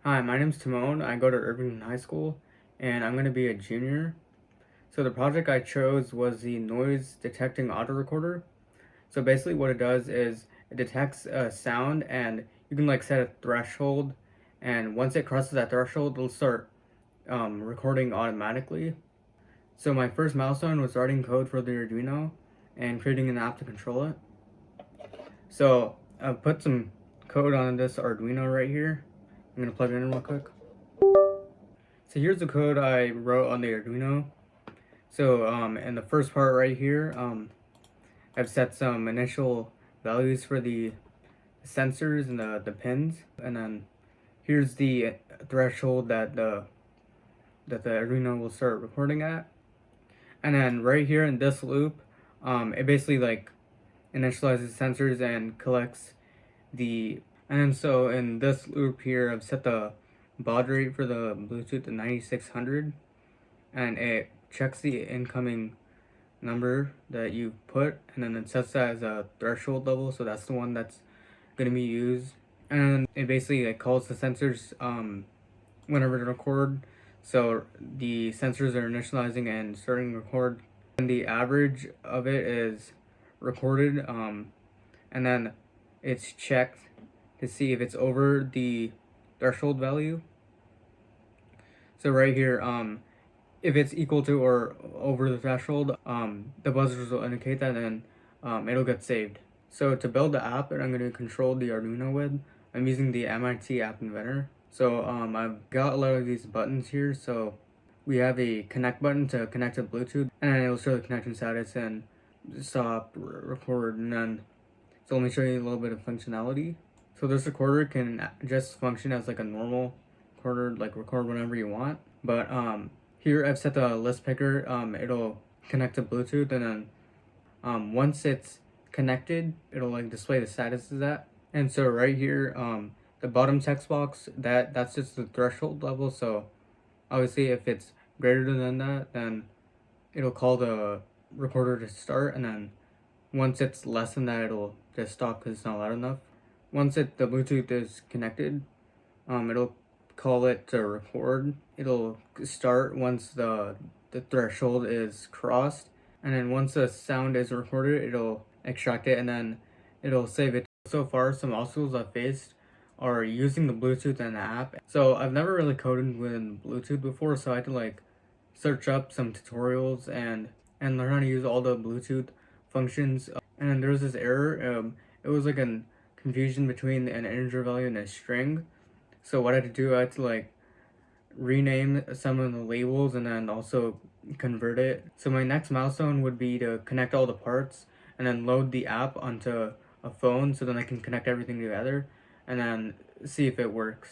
Hi, my name's Timon. I go to Irvington High School and I'm going to be a junior. So the project I chose was the noise detecting auto recorder. So basically what it does is it detects a sound and you can like set a threshold, and once it crosses that threshold it'll start recording automatically. So my first milestone was writing code for the Arduino and creating an app to control it. So I've put some code on this Arduino right here. I'm going to plug it in real quick. So here's the code I wrote on the Arduino. So in the first part right here, I've set some initial values for the sensors and the pins, and then here's the threshold that the Arduino will start recording at. And then right here in this loop, it basically like initializes sensors and collects the. And then so in this loop here, I've set the baud rate for the Bluetooth to 9600, and it checks the incoming number that you put, and then it sets that as a threshold level, so that's the one that's going to be used. And it basically like calls the sensors whenever to record, so the sensors are initializing and starting to record, and the average of it is recorded, and then it's checked to see if it's over the threshold value. So right here, if it's equal to or over the threshold, the buzzers will indicate that, and it'll get saved. So to build the app that I'm going to control the Arduino with, I'm using the MIT App Inventor. So I've got a lot of these buttons here. So we have a connect button to connect to Bluetooth, and then it'll show the connection status and stop, record, and then so let me show you a little bit of functionality. So this recorder can just function as like a normal recorder, like record whenever you want. But here I've set the list picker. It'll connect to Bluetooth, and then once it's connected, it'll like display the status of that. And so right here, the bottom text box, that's just the threshold level. So obviously, if it's greater than that, then it'll call the recorder to start, and then once it's less than that, it'll just stop because it's not loud enough. Once the Bluetooth is connected, it'll call it to record. It'll start once the threshold is crossed, and then once the sound is recorded, it'll extract it, and then it'll save it. So far, some obstacles I've faced are using the Bluetooth and the app. So I've never really coded with Bluetooth before, so I had to like search up some tutorials and learn how to use all the Bluetooth functions. And then there was this error. It was like a confusion between an integer value and a string. So what I had to do, I had to like rename some of the labels and then also convert it. So my next milestone would be to connect all the parts and then load the app onto a phone, so then I can connect everything together and then see if it works.